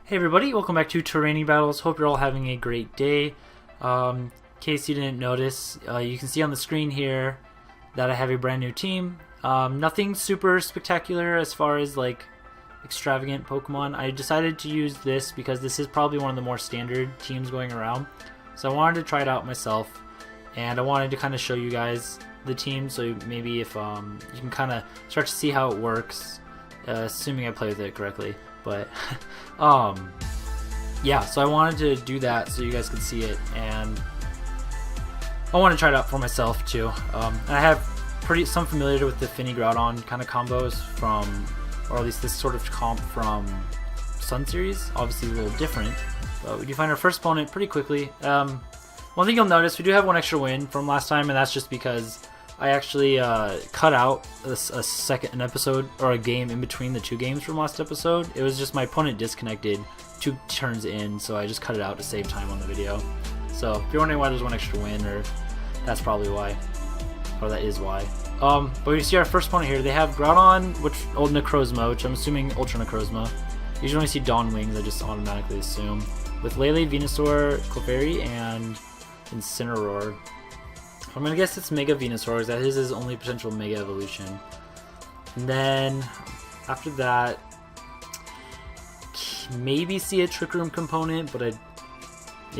Hey everybody, welcome back to Terraining Battles. Hope you're all having a great day. In case you didn't notice, you can see on the screen here that I have a brand new team. Nothing super spectacular as far as like extravagant Pokemon. I decided to use this because this is probably one of the more standard teams going around. So I wanted to try it out myself, and I wanted to kind of show you guys the team, so maybe if you can kind of start to see how it works, assuming I play with it correctly. But yeah, so I wanted to do that so you guys could see it, and I want to try it out for myself too. And I have some familiarity with the Finny Groudon kind of combos from, or at least this sort of comp from Sun Series. Obviously a little different, but we do find our first opponent pretty quickly. One thing you'll notice, we do have one extra win from last time, and that's just because I actually cut out an episode or a game in between the two games from last episode. It was just my opponent disconnected 2 turns in, so I just cut it out to save time on the video. So if you're wondering why there's one extra win, or that's probably why, or that is why. But we see our first opponent here. They have Groudon, Ultra Necrozma, which I'm assuming Ultra Necrozma. Usually when I see Dawn Wings, I just automatically assume. With Lele, Venusaur, Clefairy, and Incineroar. I'm gonna guess it's Mega Venusaur, that is his only potential Mega Evolution. And then after that, maybe see a Trick Room component, but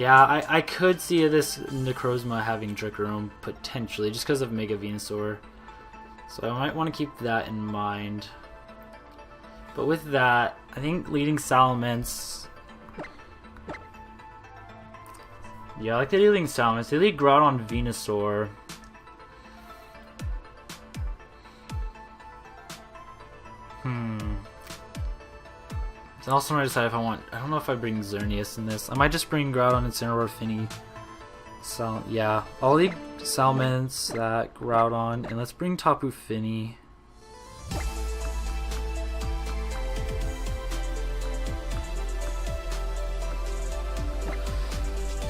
I could see this Necrozma having Trick Room potentially, just because of Mega Venusaur. So I might want to keep that in mind. But with that, I think leading Salamence. Yeah, I like the leading Salamence. They lead Groudon Venusaur. So also I decide if I want. I don't know if I bring Xerneas in this. I might just bring Groudon, Incineroar, Finny. So yeah, I'll lead Salamence, that Groudon, and let's bring Tapu Finny.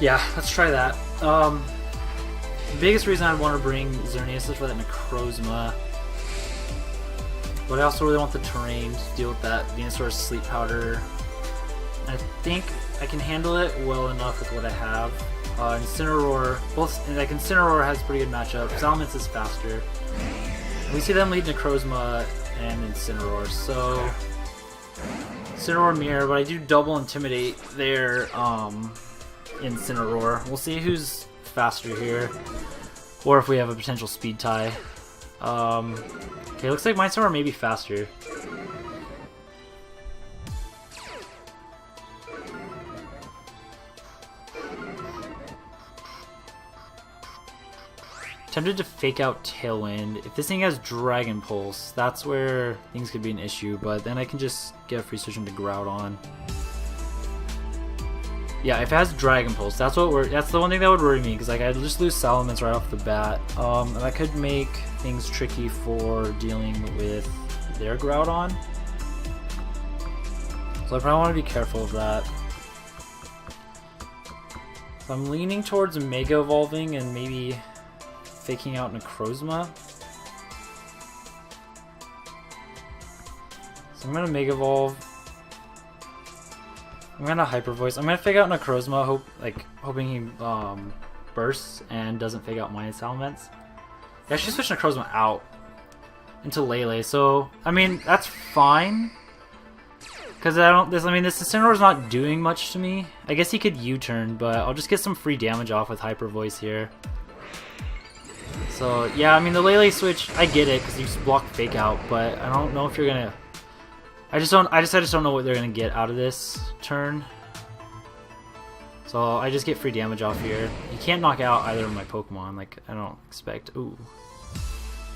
Yeah, let's try that. The biggest reason I'd want to bring Xerneas is for that Necrozma. But I also really want the terrain to deal with that Venusaur's Sleep Powder. I think I can handle it well enough with what I have. Incineroar, Incineroar has a pretty good matchup. Salamence is faster. And we see them lead Necrozma and Incineroar, so Incineroar Mirror, but I do double Intimidate their Incineroar. We'll see who's faster here, or if we have a potential speed tie. Okay, looks like my Incineroar may be faster. Tempted to fake out Tailwind. If this thing has Dragon Pulse, that's where things could be an issue, but then I can just get a free switch into Groudon. Yeah, if it has Dragon Pulse, that's the one thing that would worry me, because like I'd just lose Salamence right off the bat. And that could make things tricky for dealing with their Groudon. So I probably want to be careful of that. So I'm leaning towards Mega Evolving and maybe faking out Necrozma. So I'm gonna Mega Evolve. I'm gonna Hyper Voice. I'm gonna fake out Necrozma, hoping he bursts and doesn't fake out my Salamence. I actually switched Necrozma out into Lele, so I mean that's fine. Cause this Incineroar's not doing much to me. I guess he could U-turn, but I'll just get some free damage off with Hyper Voice here. So yeah, I mean the Lele switch, I get it because you just block fake out, but I don't know if you're gonna. I just don't know what they're gonna get out of this turn. So I just get free damage off here. You can't knock out either of my Pokemon, like I don't expect. Ooh.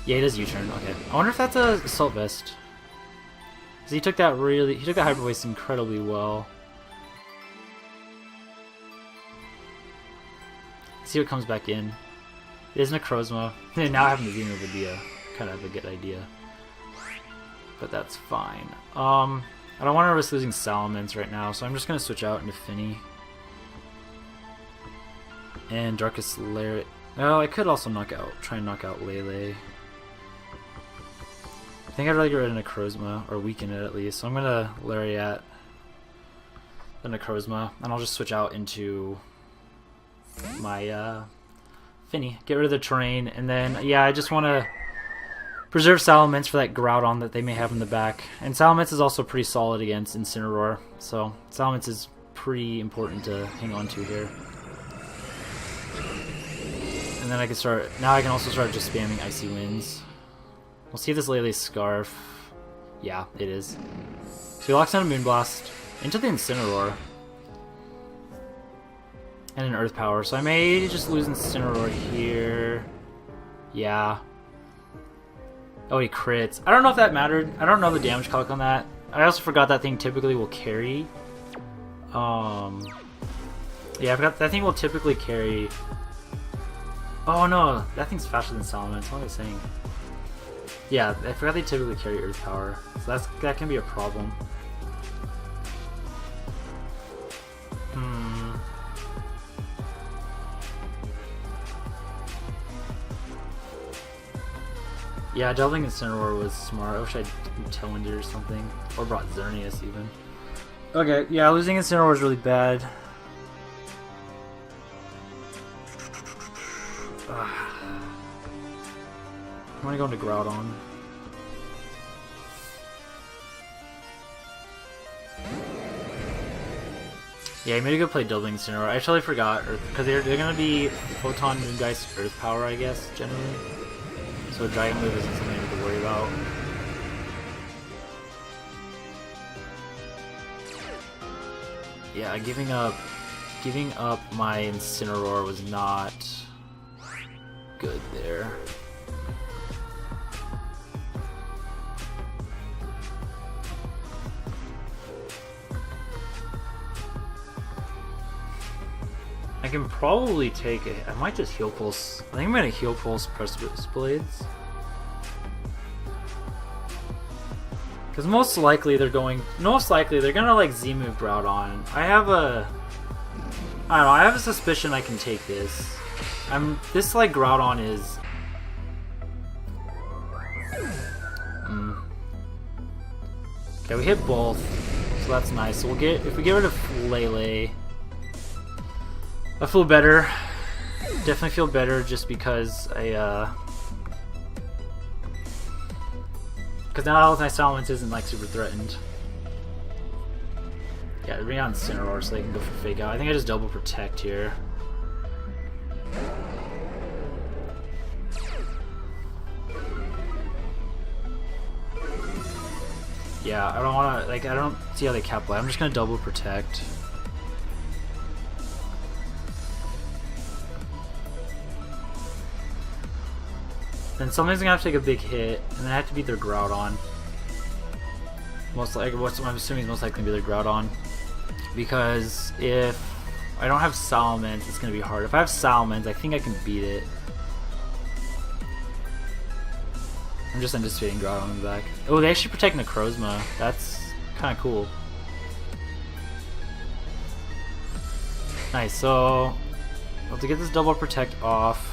Yeah, he does U-turn, okay. I wonder if that's a Assault Vest. Cause he took that Hyper Voice incredibly well. Let's see what comes back in. It is Necrozma. Now having the Z-Move would be kind of a good idea. But that's fine. I don't want to risk losing Salamence right now, so I'm just going to switch out into Finny. And Darkest Lariat. Oh, I could also try and knock out Lele. I think I'd rather get rid of Necrozma, or weaken it at least, so I'm going to Lariat the Necrozma, and I'll just switch out into my Finny. Get rid of the terrain, and then yeah, I just want to preserve Salamence for that Groudon that they may have in the back. And Salamence is also pretty solid against Incineroar, so Salamence is pretty important to hang on to here. And then I can start, now I can also start just spamming Icy Winds. We'll see if this Lele's Scarf. Yeah, it is. So he locks down a Moonblast into the Incineroar. And an Earth Power, so I may just lose Incineroar here. Yeah. Oh, he crits. I don't know if that mattered. I don't know the damage calc on that. I also forgot that thing typically will carry. Yeah, I forgot that thing will typically carry. Oh no, that thing's faster than Salamence. What was I saying? Yeah, I forgot they typically carry Earth Power, so that can be a problem. Yeah, doubling Incineroar was smart. I wish I'd Tailwinded or something. Or brought Xerneas even. Okay, yeah, losing Incineroar is really bad. I'm gonna go into Groudon. Yeah, you made a good play doubling Incineroar. I totally forgot, because they're gonna be Photon, Moongeist, Earth Power, I guess, generally. So a Dragon move isn't something I need to worry about. Yeah, giving up my Incineroar was not good there. I can probably take it. I might just Heal Pulse. I think I'm gonna Heal Pulse Precipice Blades. Because most likely they're gonna like Z-Move Groudon. I don't know, I have a suspicion I can take this. This like Groudon is Okay, we hit both, so that's nice. So if we get rid of Lele, I feel better. Definitely feel better just because because now my Salamence isn't like super threatened. Yeah, bring out Incineroar so they can go for Fake Out. I think I just double protect here. Yeah, I don't want to, like, I don't see how they cap light. I'm just going to double protect. Then something's going to have to take a big hit, and then I have to beat their Groudon. Most likely, what I'm assuming is most likely going to be their Groudon. Because if I don't have Salamence, it's going to be hard. If I have Salamence, I think I can beat it. I'm just anticipating Groudon in the back. Oh, they actually protect Necrozma. That's kind of cool. Nice, so I'll have to get this double protect off.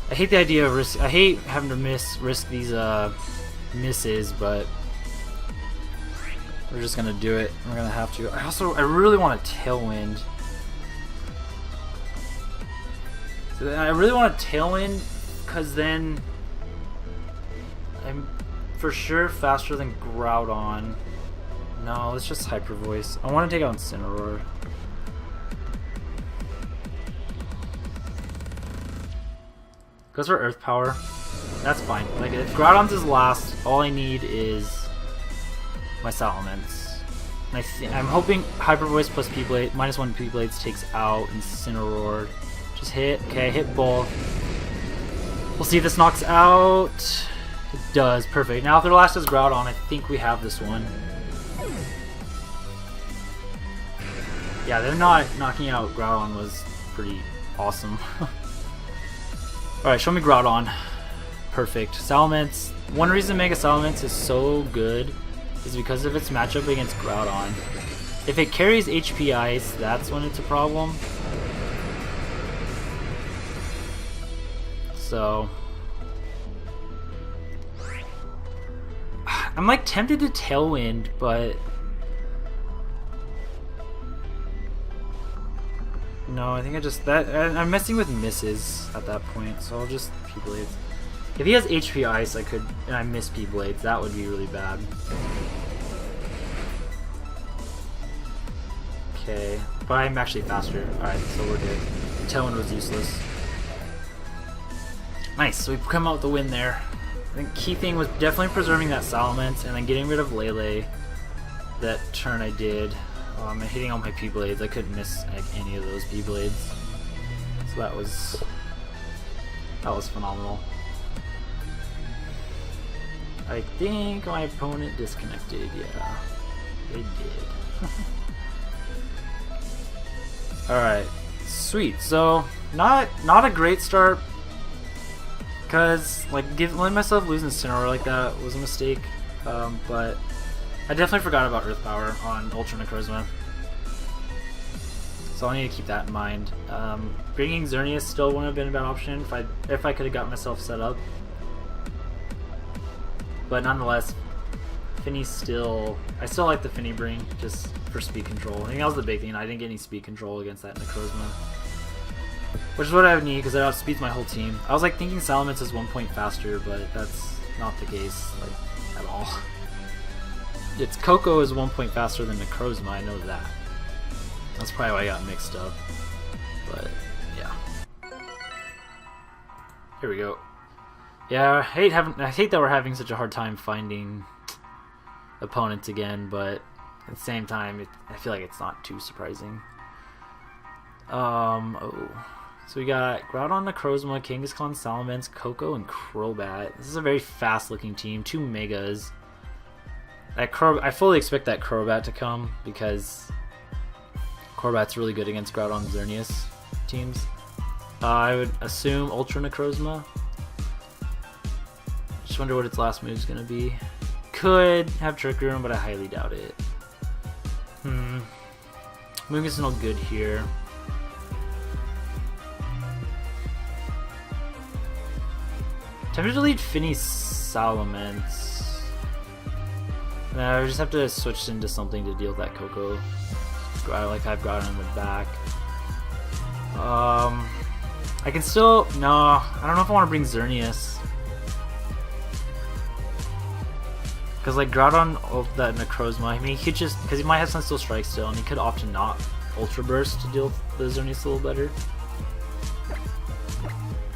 I hate the idea of I hate having to risk these misses, but we're just gonna do it. We're gonna have to. I really want a Tailwind. So I really want a Tailwind, because then I'm for sure faster than Groudon. No, let's just Hyper Voice. I want to take out Incineroar. Goes for Earth Power. That's fine. Like, if Groudon's his last, all I need is my Salamence. And I'm hoping Hyper Voice plus P-Blade, -1 P-Blades takes out Incineroar. Just hit. Okay, hit both. We'll see if this knocks out. It does. Perfect. Now if their last is Groudon, I think we have this one. Yeah, they're not knocking out Groudon was pretty awesome. Alright, show me Groudon. Perfect. Salamence. One reason Mega Salamence is so good is because of its matchup against Groudon. If it carries HP Ice, that's when it's a problem. So I'm like tempted to Tailwind, but No, I think I just I'm messing with misses at that point, so I'll just P-Blades. If he has HP Ice, I could, and I miss P-Blades, that would be really bad. Okay, but I'm actually faster. Alright, so we're good. Tailwind was useless. Nice, so we come out with the win there. I think key thing was definitely preserving that Salamence and then getting rid of Lele. That turn I did. And hitting all my P-Blades. I couldn't miss like, any of those P-Blades. So that was phenomenal. I think my opponent disconnected. Yeah, they did. Alright, sweet. So, not a great start. Because, like, letting myself lose Incineroar like that was a mistake. But I definitely forgot about Earth Power on Ultra Necrozma. So I need to keep that in mind. Bringing Xerneas still wouldn't have been a bad option if I could have got myself set up. But nonetheless, Finny's still... I still like the Finny bring, just for speed control. I think that was the big thing. I didn't get any speed control against that Necrozma. Which is what I would need, because it outspeeds my whole team. I was like thinking Salamence is 1 point faster, but that's not the case, like, at all. It's Coco is 1 point faster than Necrozma, I know that. That's probably why I got mixed up. But, yeah. Here we go. Yeah, I hate that we're having such a hard time finding opponents again, but at the same time, I feel like it's not too surprising. So we got Groudon, Necrozma, Kangaskhan, Salamence, Coco, and Crobat. This is a very fast-looking team. 2 Megas. I fully expect that Crobat to come because Crobat's really good against Groudon-Xerneas teams. I would assume Ultra Necrozma. Just wonder what its last move is going to be. Could have Trick Room, but I highly doubt it. Move is no good here. Tempted to lead Finny Salamence. I just have to switch into something to deal with that Coco. Like I've got it in the back. I can still... No, I don't know if I want to bring Xerneas. Because like Groudon, that Necrozma, I mean he could just... Because he might have Sunsteel Strike still, and he could opt to not Ultra Burst to deal with the Xerneas a little better.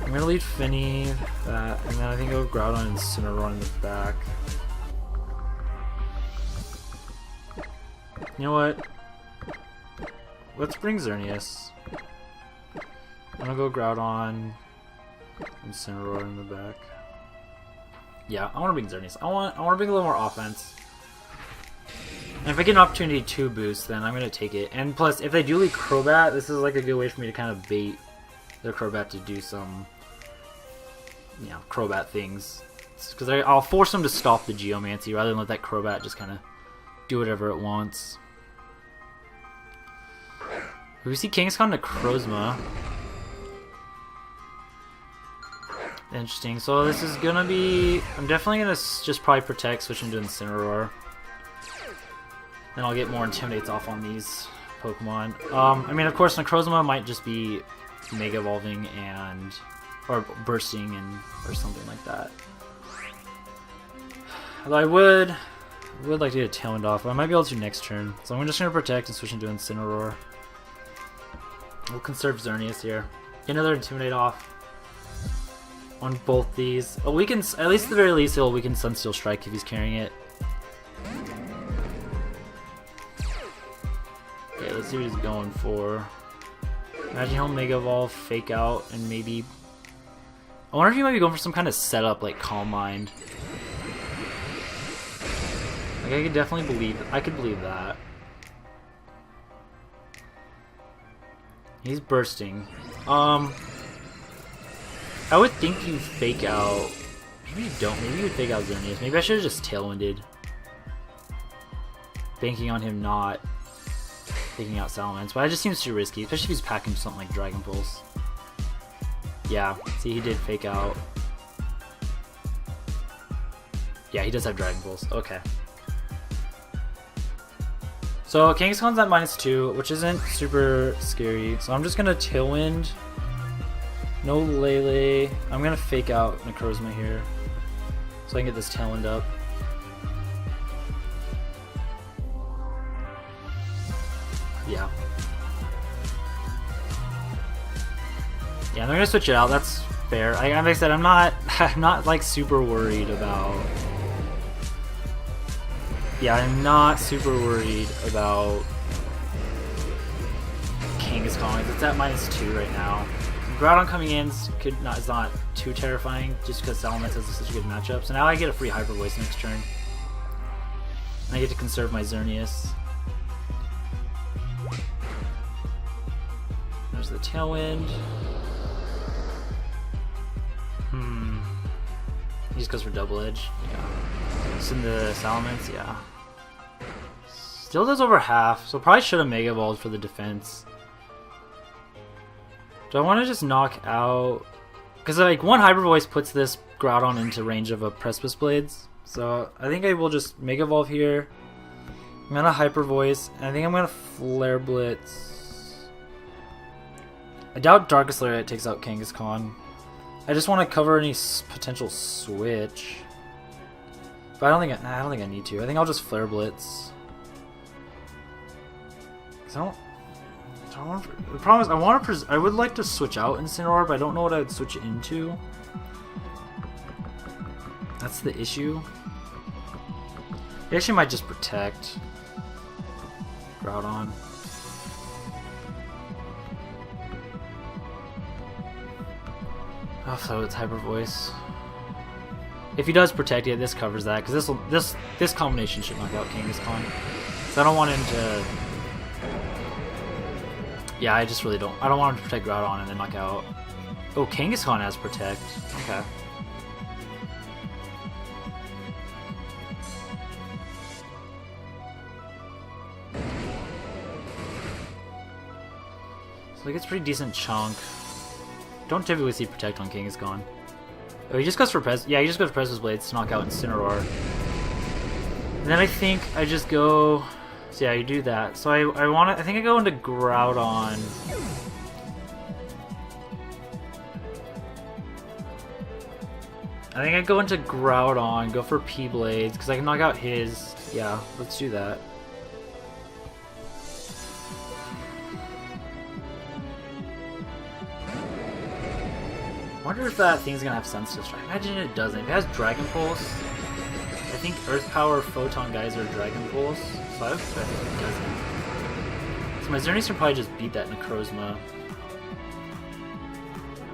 I'm gonna lead Finny, that, and then I think I'll go Groudon and Incineroar in the back. You know what? Let's bring Xerneas. I'm gonna go Groudon and Incineroar in the back. Yeah, I want to bring Xerneas. I want to bring a little more offense. And if I get an opportunity to boost, then I'm gonna take it. And plus, if they do lead Crobat, this is like a good way for me to kind of bait their Crobat to do some, you know, Crobat things. Because I'll force them to stop the Geomancy rather than let that Crobat just kind of do whatever it wants. We see Kangaskhan Necrozma. Interesting. So this is gonna be... I'm definitely gonna just probably protect, switch into Incineroar. Then I'll get more Intimidates off on these Pokemon. I mean, of course, Necrozma might just be Mega Evolving and... or Bursting and or something like that. Although I would like to get a Tailwind off, but I might be able to next turn. So I'm just gonna protect and switch into Incineroar. We'll conserve Xerneas here. Get another Intimidate off on both these. Oh, we can, at least at the very least, we can Sunsteel Strike if he's carrying it. Okay, let's see what he's going for. Imagine he'll Mega Evolve, Fake Out, and maybe... I wonder if he might be going for some kind of setup like Calm Mind. Like, I could definitely believe... I could believe that. He's bursting. I would think you Fake Out... Maybe you don't. Maybe you would Fake Out Xerneas. Maybe I should have just Tailwinded. Banking on him not taking out Salamence. But it just seems too risky, especially if he's packing something like Dragon Pulse. Yeah, see, he did Fake Out. Yeah, he does have Dragon Pulse. Okay. So Kangaskhan's at -2, which isn't super scary. So I'm just gonna Tailwind. No Lele. I'm gonna fake out Necrozma here, so I can get this Tailwind up. Yeah. Yeah, they're gonna switch it out. That's fair. Like I said, I'm not like super worried about. Yeah, I'm not super worried about Kangaskhan. It's at -2 right now. Groudon coming in is not too terrifying, just because Salamence has such a good matchup. So now I get a free Hyper Voice next turn. And I get to conserve my Xerneas. There's the Tailwind. He just goes for Double Edge. Yeah. Send the Salamence, yeah. Still does over half, so probably should have Mega Evolved for the defense. Do I want to just knock out? Because like one Hyper Voice puts this Groudon into range of a Precipice Blades, so I think I will just Mega Evolve here. I'm gonna Hyper Voice, and I think I'm gonna Flare Blitz. I doubt Darkest Lariat takes out Kangaskhan. I just want to cover any potential switch, but I don't think I need to. I think I'll just Flare Blitz. Cause the problem is I would like to switch out Incineroar, but I don't know what I would switch it into. That's the issue. It actually might just protect Groudon. Oh, so it's Hyper Voice. If he does protect it, this covers that, because this combination should knock out Kangaskhan. So I don't want him to. Yeah, I just really don't. I don't want him to protect Groudon and then knock out. Oh, Kangaskhan has protect. Okay. So he gets a pretty decent chunk. Don't typically see protect on Kangaskhan. Oh, he just goes for yeah, he just goes for Precipice Blades to knock out Incineroar. And then I think I just go. So yeah, you do that. So I think I go into Groudon. I think I go into Groudon, go for P-Blades, because I can knock out his. Yeah, let's do that. I wonder if that thing's gonna have Sensitive Strike. Imagine it doesn't. If it has Dragon Pulse, I think Earth Power, Photon Geyser, Dragon Pulse. So I expect it doesn't. So my Xerneas can probably just beat that Necrozma.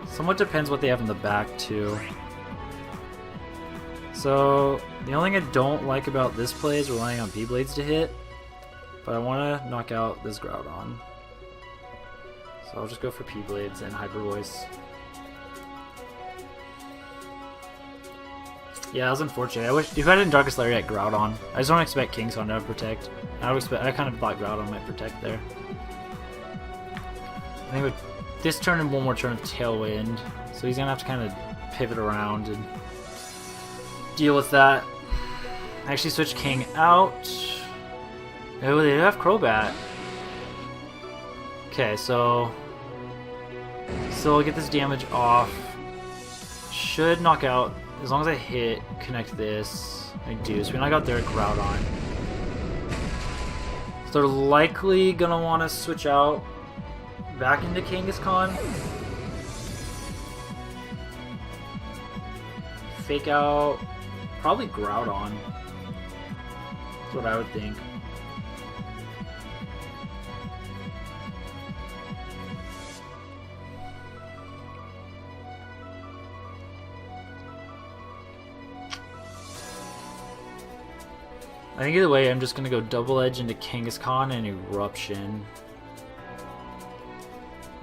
Somewhat depends what they have in the back too. So the only thing I don't like about this play is relying on P-Blades to hit, but I want to knock out this Groudon. So I'll just go for P-Blades and Hyper Voice. Yeah, that was unfortunate. I wish if I didn't Darkest Lariat Groudon. I just don't expect Kangaskhan to have protect. I kind of thought Groudon might protect there. I think with this turn and one more turn of Tailwind, so he's gonna have to kind of pivot around and deal with that. I actually switched King out. Oh, they do have Crobat. Okay, so I'll get this damage off. Should knock out. As long as I hit, connect this, I do. So we knock out their Groudon. So they're likely gonna want to switch out back into Kangaskhan. Fake out, probably Groudon. That's what I would think. I think either way, I'm just going to go Double Edge into Kangaskhan and Eruption.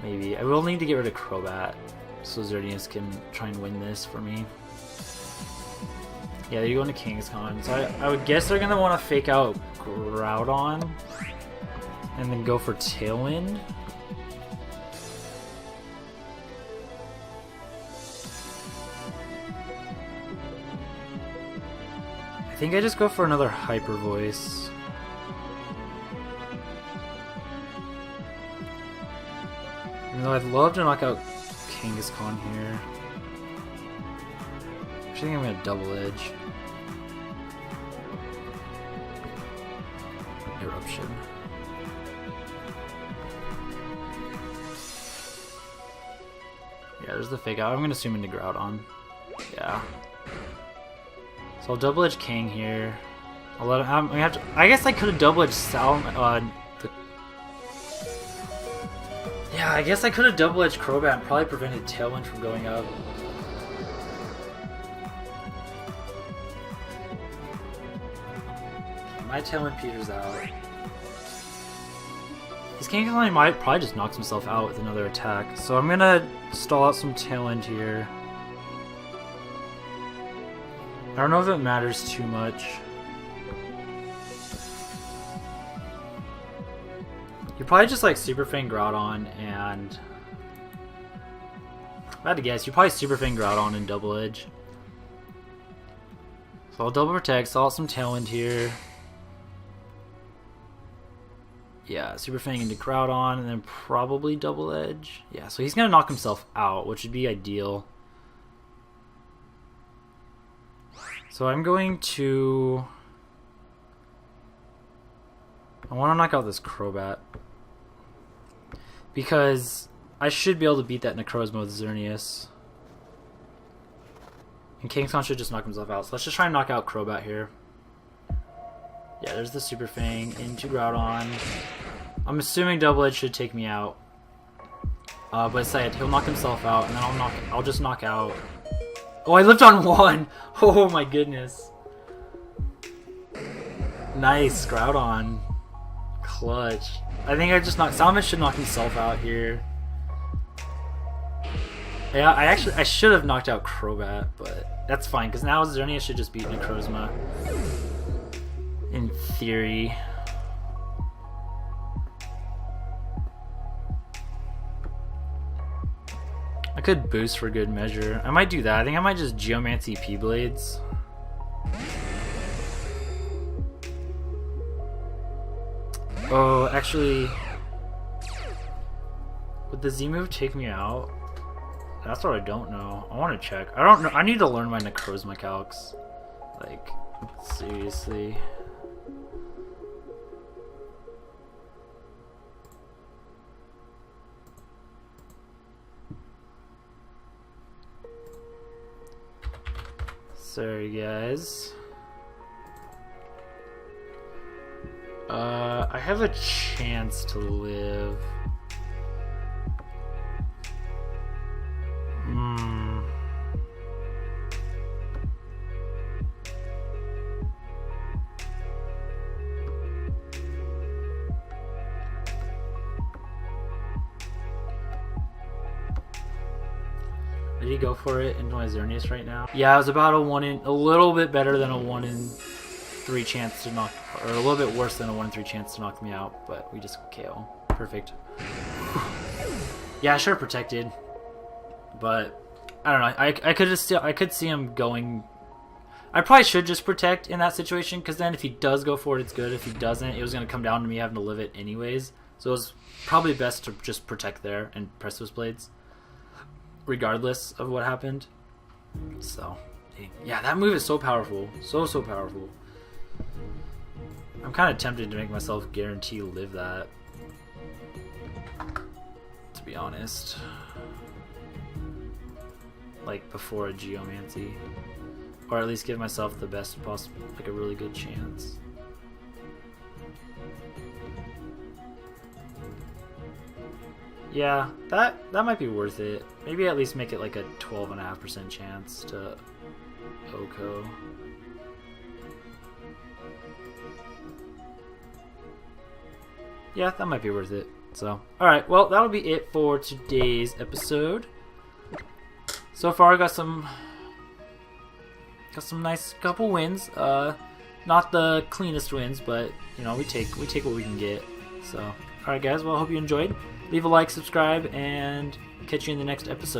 Maybe. I will need to get rid of Crobat, so Xerneas can try and win this for me. Yeah, you go into Kangaskhan. So I would guess they're going to want to fake out Groudon and then go for Tailwind. I think I just go for another Hyper Voice. though I'd love to knock out Kangaskhan here. I think I'm gonna double edge. Eruption. Yeah, there's the fake out. I'm gonna assume into Groudon. Yeah. So I'll double edge Kang here. I'll let him. I guess I could have double edged Sal. Yeah, I guess I could have double edged Crobat and probably prevented Tailwind from going up. My Tailwind peters out. His Kangaskhan might probably just knocks himself out with another attack, so I'm gonna stall out some Tailwind here. I don't know if it matters too much. You probably just like Super Fang Groudon and... If I had to guess, you probably Super Fang Groudon and double edge. So I'll double protect, stall out some Tailwind here. Yeah, Super Fang into Groudon, and then probably double edge. Yeah, so he's gonna knock himself out, which would be ideal. So I'm going to... I want to knock out this Crobat. Because I should be able to beat that Necrozma Z-Moves. And Kangaskhan should just knock himself out. So let's just try and knock out Crobat here. Yeah, there's the Super Fang into Groudon. I'm assuming double edge should take me out. But instead, he'll knock himself out, and then I'll just knock out. Oh, I lived on 1! Oh my goodness. Nice, Groudon. Clutch. I think I just knocked... Salmon should knock himself out here. Yeah, I should have knocked out Crobat, but that's fine, because now Xerneas should just beat Necrozma. In theory. I could boost for good measure. I might do that. I think I might just Geomancy P-Blades. Oh, actually... Would the Z-move take me out? That's what I don't know. I want to check. I don't know. I need to learn my Necrozma calcs. Like, seriously. Sorry, guys. I have a chance to live. Did he go for it into my Xerneas right now? Yeah, it was about a little bit better than a 1 in 3 chance to knock, or a little bit worse than a 1 in 3 chance to knock me out, but we just KO. Perfect. Yeah, I should have protected, but I don't know. I could see him going. I probably should just protect in that situation, because then if he does go for it, it's good. If he doesn't, it was going to come down to me having to live it anyways. So it was probably best to just protect there and press those blades, regardless of what happened. So, yeah, that move is so powerful. So powerful. I'm kind of tempted to make myself guarantee live that, to be honest. Like, before a Geomancy. Or at least give myself the best possible, like a really good chance. Yeah, that might be worth it. Maybe at least make it like a 12.5% chance to OHKO. Yeah, that might be worth it. So, alright, well, that'll be it for today's episode. So far, I got some nice couple wins. Not the cleanest wins, but you know, we take what we can get. So, alright guys, well, I hope you enjoyed. Leave a like, subscribe, and catch you in the next episode.